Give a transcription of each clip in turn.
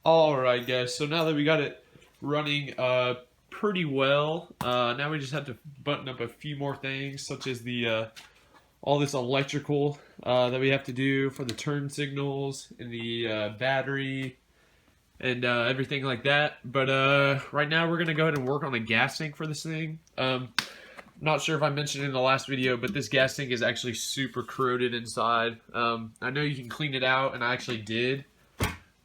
Alright guys, so now that we got it running pretty well, now we just have to button up a few more things, such as the all this electrical that we have to do for the turn signals and the battery and everything like that. But right now we're going to go ahead and work on a gas tank for this thing. Not sure if I mentioned in the last video, but this gas tank is actually super corroded inside. I know you can clean it out, and I actually did.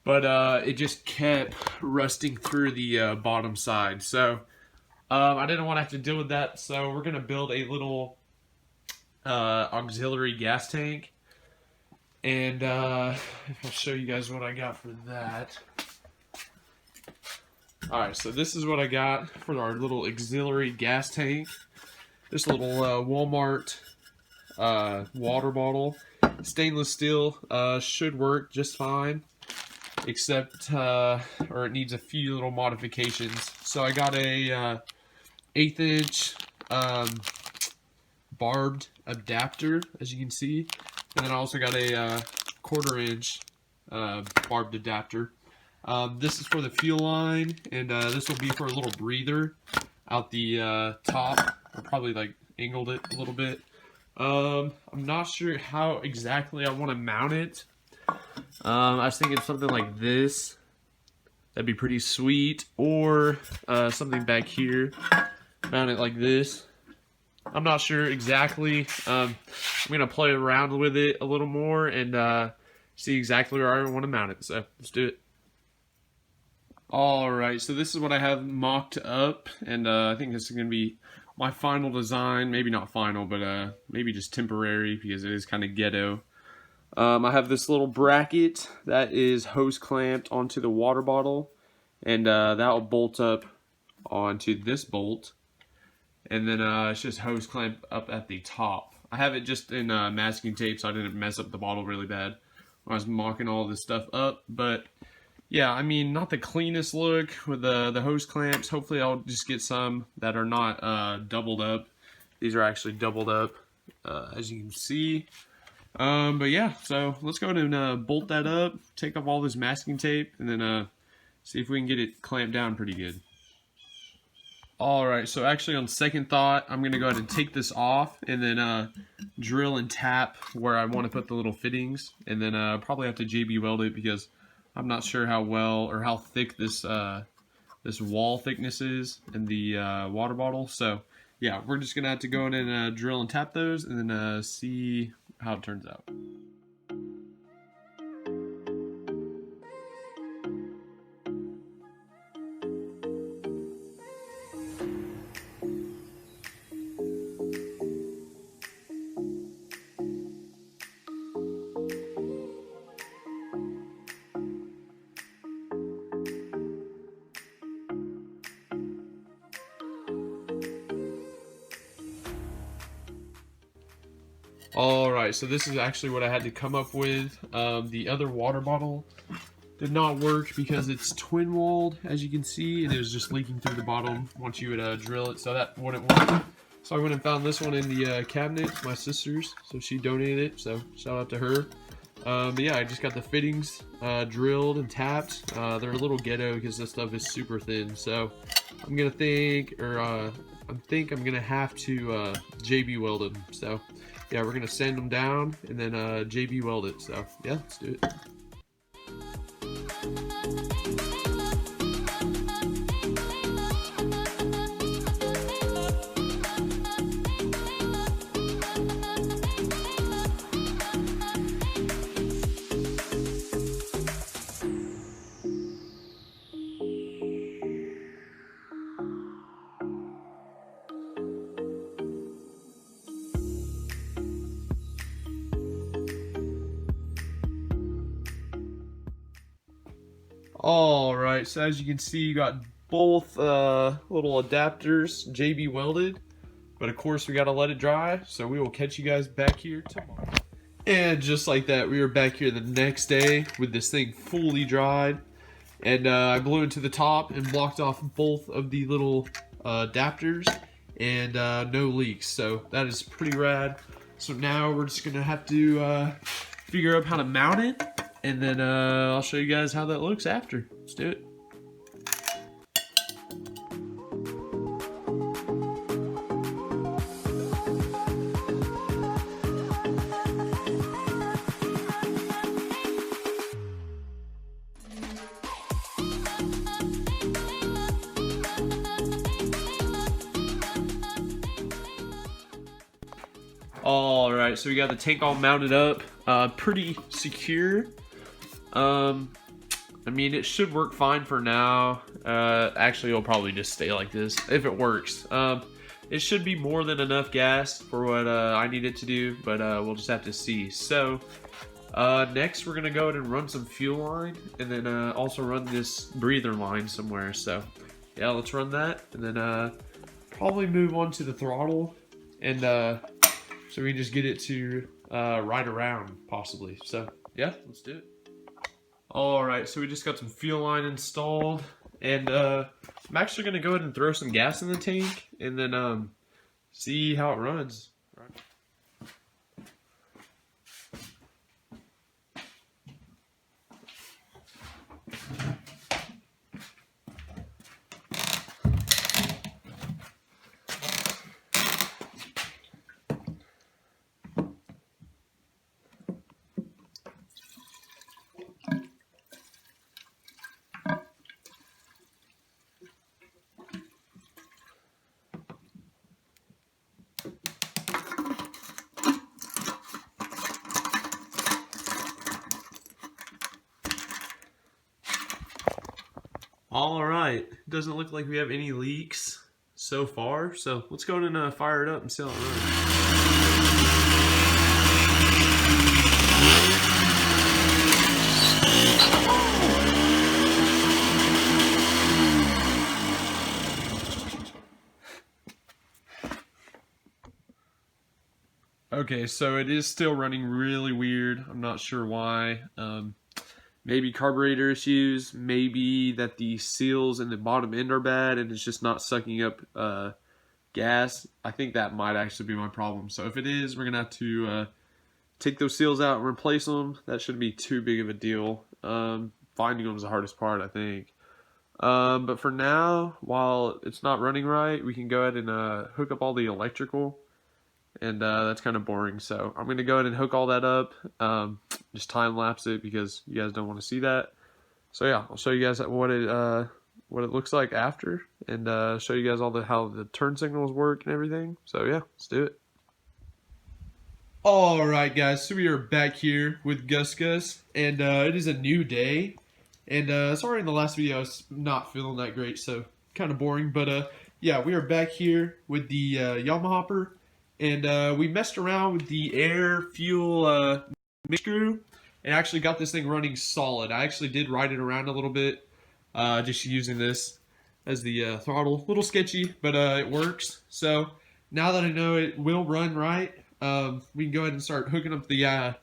But it just kept rusting through the bottom side. So I didn't want to have to deal with that. So we're going to build a little auxiliary gas tank. And I'll show you guys what I got for that. Alright, so this is what I got for our little auxiliary gas tank. This little Walmart water bottle. Stainless steel should work just fine. Except, or it needs a few little modifications. So I got a 1/8 inch barbed adapter, as you can see. And then I also got a 1/4 inch barbed adapter. This is for the fuel line, and this will be for a little breather out the top. I probably like angled it a little bit. I'm not sure how exactly I want to mount it. I was thinking something like this. That'd be pretty sweet. Or something back here. Mount it like this. I'm not sure exactly. I'm going to play around with it a little more and see exactly where I want to mount it. So let's do it. Alright, so this is what I have mocked up. And I think this is going to be my final design. Maybe not final, but maybe just temporary because it is kind of ghetto. I have this little bracket that is hose clamped onto the water bottle, and that will bolt up onto this bolt, and then it's just hose clamped up at the top. I have it just in masking tape so I didn't mess up the bottle really bad when I was mocking all this stuff up. But yeah, I mean, not the cleanest look with the hose clamps. Hopefully I'll just get some that are not doubled up. These are actually doubled up, as you can see. But yeah, so let's go ahead and bolt that up, take off all this masking tape, and then see if we can get it clamped down pretty good. Alright, so actually on second thought, I'm going to go ahead and take this off and then drill and tap where I want to put the little fittings, and then probably have to JB weld it because I'm not sure how well or how thick this this wall thickness is in the water bottle. So yeah, we're just going to have to go in and drill and tap those and then see how it turns out. Alright, so this is actually what I had to come up with. The other water bottle did not work because it's twin walled, as you can see, and it was just leaking through the bottom once you would drill it, so that wouldn't work. So I went and found this one in the cabinet, my sister's, so she donated it, so shout out to her. But yeah, I just got the fittings drilled and tapped. They're a little ghetto because this stuff is super thin, so I'm gonna think, or I think I'm gonna have to JB weld them. So yeah, we're gonna sand them down and then JB weld it. So yeah, let's do it. Alright, so as you can see, you got both little adapters JB welded, but of course we gotta let it dry, so we will catch you guys back here tomorrow. And just like that, we are back here the next day with this thing fully dried, and I blew into the top and blocked off both of the little adapters, and no leaks, so that is pretty rad. So now we're just gonna have to figure out how to mount it, and then I'll show you guys how that looks after. Let's do it. All right, so we got the tank all mounted up, pretty secure. I mean, it should work fine for now. Actually, it'll probably just stay like this if it works. It should be more than enough gas for what I need it to do, but we'll just have to see. So next, we're gonna go ahead and run some fuel line, and then also run this breather line somewhere. So yeah, let's run that, and then probably move on to the throttle, and so we can just get it to ride around possibly. So yeah, let's do it. All right, so we just got some fuel line installed, and I'm actually gonna go ahead and throw some gas in the tank, and then see how it runs. All right, doesn't look like we have any leaks so far, so let's go ahead and fire it up and see how it runs. Okay, so it is still running really weird. I'm not sure why. Maybe carburetor issues, maybe that the seals in the bottom end are bad and it's just not sucking up gas. I think that might actually be my problem. So if it is, we're gonna have to take those seals out and replace them. That shouldn't be too big of a deal. Finding them is the hardest part, I think. But for now, while it's not running right, we can go ahead and hook up all the electrical. And that's kind of boring, so I'm going to go ahead and hook all that up, just time-lapse it because you guys don't want to see that. So yeah, I'll show you guys what it looks like after, and show you guys how the turn signals work and everything. So yeah, let's do it. Alright guys, so we are back here with Gus, and it is a new day. And sorry in the last video I was not feeling that great, so kind of boring, but yeah, we are back here with the Yamahopper. And we messed around with the air fuel mix screw and actually got this thing running solid. I actually did ride it around a little bit, just using this as the throttle. A little sketchy, but it works. So now that I know it will run right, we can go ahead and start hooking up the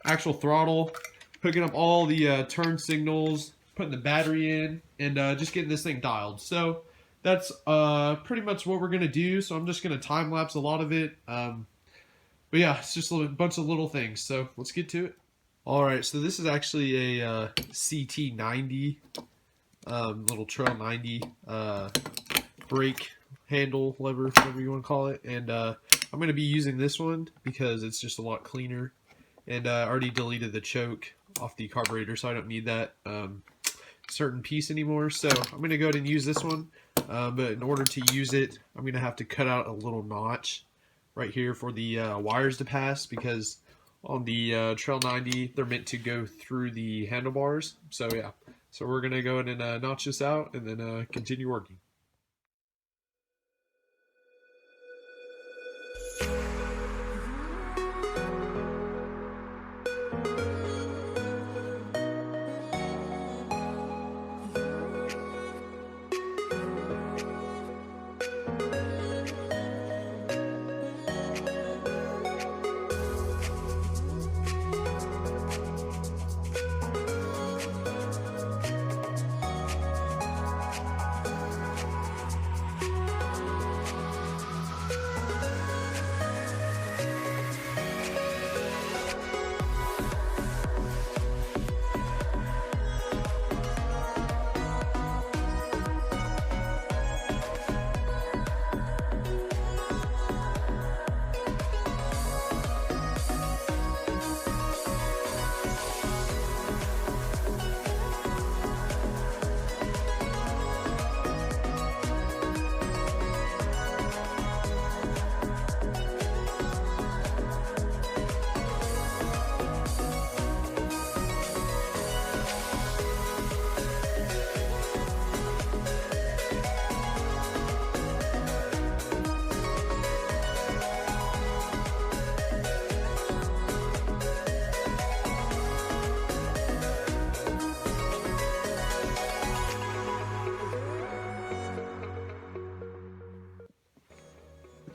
actual throttle, hooking up all the turn signals, putting the battery in, and just getting this thing dialed. So that's pretty much what we're going to do, so I'm just going to time-lapse a lot of it. But yeah, it's just a bunch of little things, so let's get to it. Alright, so this is actually a CT90, little Trail 90 brake handle lever, whatever you want to call it. And I'm going to be using this one because it's just a lot cleaner. And I already deleted the choke off the carburetor, so I don't need that certain piece anymore. So I'm going to go ahead and use this one. But in order to use it, I'm going to have to cut out a little notch right here for the wires to pass, because on the Trail 90, they're meant to go through the handlebars. So yeah, so we're going to go ahead and notch this out and then continue working.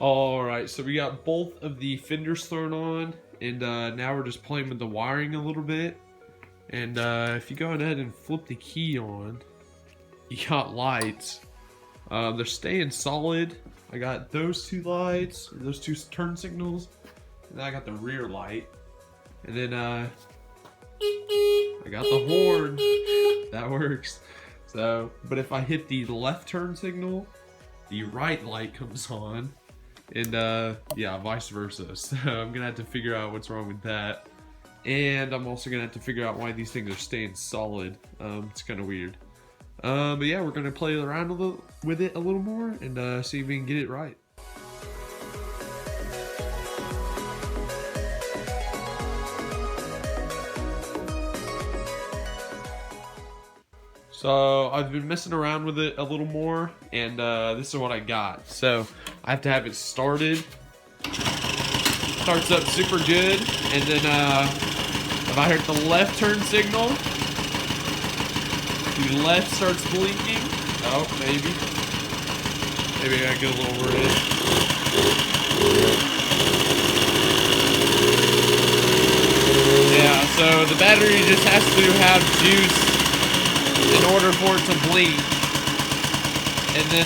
Alright, so we got both of the fenders thrown on, and now we're just playing with the wiring a little bit. And if you go ahead and flip the key on, you got lights. They're staying solid. I got those two lights, those two turn signals, and then I got the rear light. And then I got the horn. That works. So, but if I hit the left turn signal, the right light comes on. And yeah, vice versa. So I'm gonna have to figure out what's wrong with that. And I'm also gonna have to figure out why these things are staying solid. It's kind of weird. But yeah, we're gonna play around with it a little more and see if we can get it right. So I've been messing around with it a little more, and this is what I got. So I have to have it started. Starts up super good, and then if I hit the left turn signal, the left starts blinking. Oh, maybe I gotta get a little red. Yeah, so the battery just has to have juice in order for it to blink. And then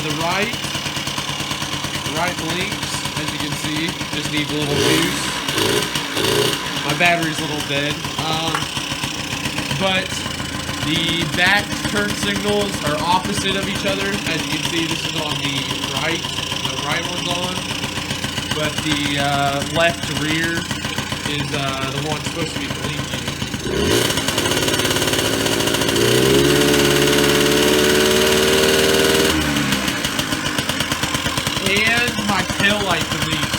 the right blinks, as you can see, just needs a little juice. My battery's a little dead. But the back turn signals are opposite of each other. As you can see, this is on the right one's on. But the left rear is the one supposed to be blinking. And my tail light blinks.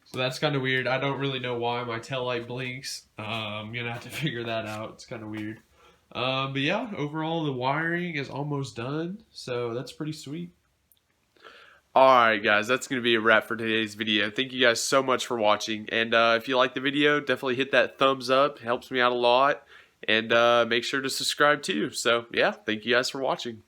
So that's kind of weird. I don't really know why my tail light blinks. I'm gonna have to figure that out. It's kind of weird. But yeah, overall the wiring is almost done, so that's pretty sweet. Alright guys, that's going to be a wrap for today's video. Thank you guys so much for watching, and if you like the video, definitely hit that thumbs up. It helps me out a lot, and make sure to subscribe too. So yeah, thank you guys for watching.